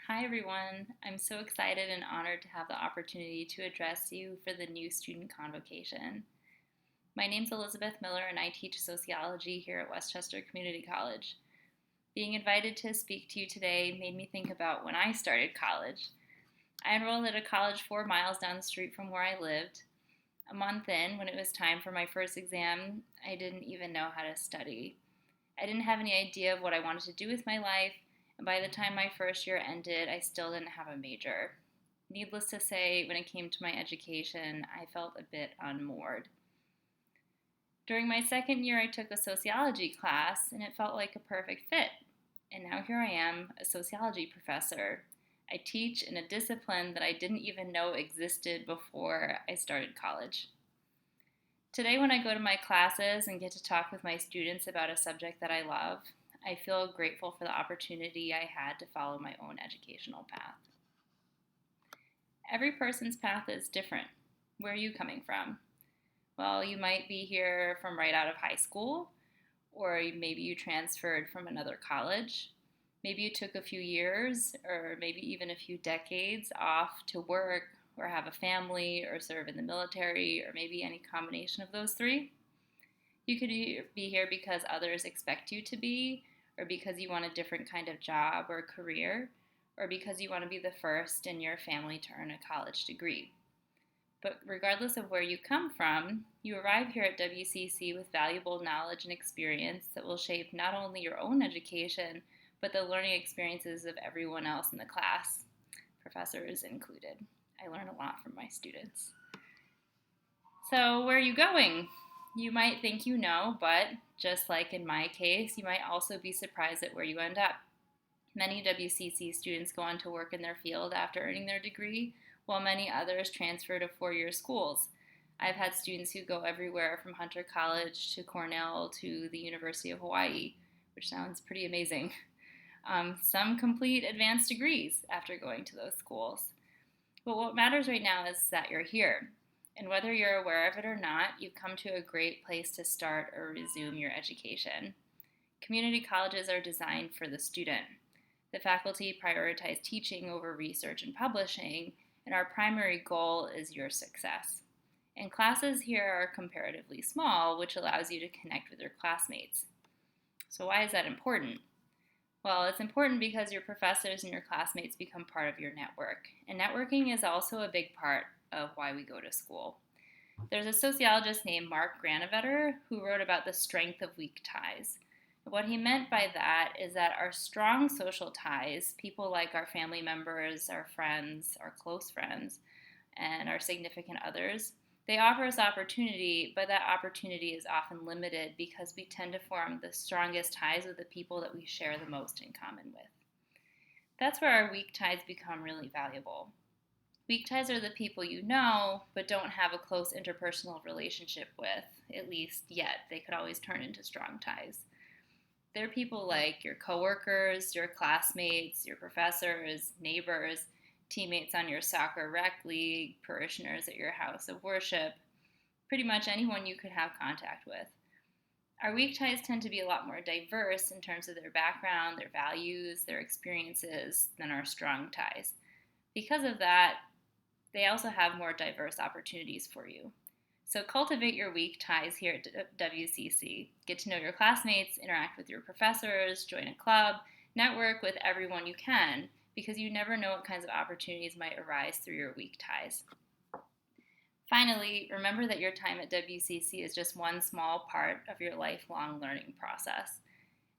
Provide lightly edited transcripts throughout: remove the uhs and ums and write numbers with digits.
Hi everyone, I'm so excited and honored to have the opportunity to address you for the new student convocation. My name's Elizabeth Miller and I teach sociology here at Westchester Community College. Being invited to speak to you today made me think about when I started college. I enrolled at a college 4 miles down the street from where I lived. A month in, when it was time for my first exam, I didn't even know how to study. I didn't have any idea of what I wanted to do with my life, and by the time my first year ended, I still didn't have a major. Needless to say, when it came to my education, I felt a bit unmoored. During my second year, I took a sociology class, and it felt like a perfect fit. And now here I am, a sociology professor. I teach in a discipline that I didn't even know existed before I started college. Today, when I go to my classes and get to talk with my students about a subject that I love, I feel grateful for the opportunity I had to follow my own educational path. Every person's path is different. Where are you coming from? Well, you might be here from right out of high school, or maybe you transferred from another college. Maybe you took a few years, or maybe even a few decades off to work or have a family or serve in the military, or maybe any combination of those three. You could be here because others expect you to be, or because you want a different kind of job or career, or because you want to be the first in your family to earn a college degree. But regardless of where you come from, you arrive here at WCC with valuable knowledge and experience that will shape not only your own education, but the learning experiences of everyone else in the class, professors included. I learn a lot from my students. So, where are you going? You might think you know, but just like in my case, you might also be surprised at where you end up. Many WCC students go on to work in their field after earning their degree, while many others transfer to four-year schools. I've had students who go everywhere from Hunter College to Cornell to the University of Hawaii, which sounds pretty amazing. Some complete advanced degrees after going to those schools. But what matters right now is that you're here. And whether you're aware of it or not, you've come to a great place to start or resume your education. Community colleges are designed for the student. The faculty prioritize teaching over research and publishing, and our primary goal is your success. And classes here are comparatively small, which allows you to connect with your classmates. So why is that important? Well, it's important because your professors and your classmates become part of your network. And networking is also a big part of why we go to school. There's a sociologist named Mark Granovetter who wrote about the strength of weak ties. What he meant by that is that our strong social ties, people like our family members, our friends, our close friends, and our significant others, they offer us opportunity, but that opportunity is often limited because we tend to form the strongest ties with the people that we share the most in common with. That's where our weak ties become really valuable. Weak ties are the people you know, but don't have a close interpersonal relationship with, at least yet. They could always turn into strong ties. They're people like your coworkers, your classmates, your professors, neighbors, teammates on your soccer rec league, parishioners at your house of worship, pretty much anyone you could have contact with. Our weak ties tend to be a lot more diverse in terms of their background, their values, their experiences than our strong ties. Because of that, they also have more diverse opportunities for you. So cultivate your weak ties here at WCC. Get to know your classmates, interact with your professors, join a club, network with everyone you can, because you never know what kinds of opportunities might arise through your weak ties. Finally, remember that your time at WCC is just one small part of your lifelong learning process.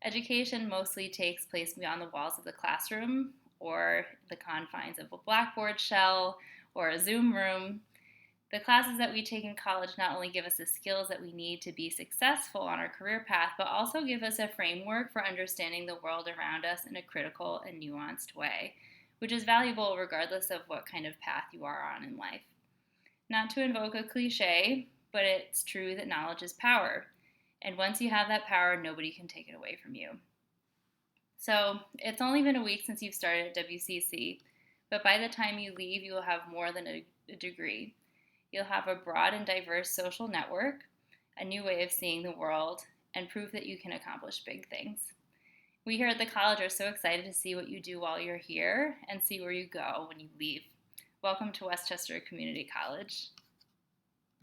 Education mostly takes place beyond the walls of the classroom or the confines of a blackboard shell or a Zoom room. The classes that we take in college not only give us the skills that we need to be successful on our career path, but also give us a framework for understanding the world around us in a critical and nuanced way, which is valuable regardless of what kind of path you are on in life. Not to invoke a cliche, but it's true that knowledge is power. And once you have that power, nobody can take it away from you. So it's only been a week since you've started at WCC, but by the time you leave, you will have more than a degree. You'll have a broad and diverse social network, a new way of seeing the world, and proof that you can accomplish big things. We here at the college are so excited to see what you do while you're here and see where you go when you leave. Welcome to Westchester Community College.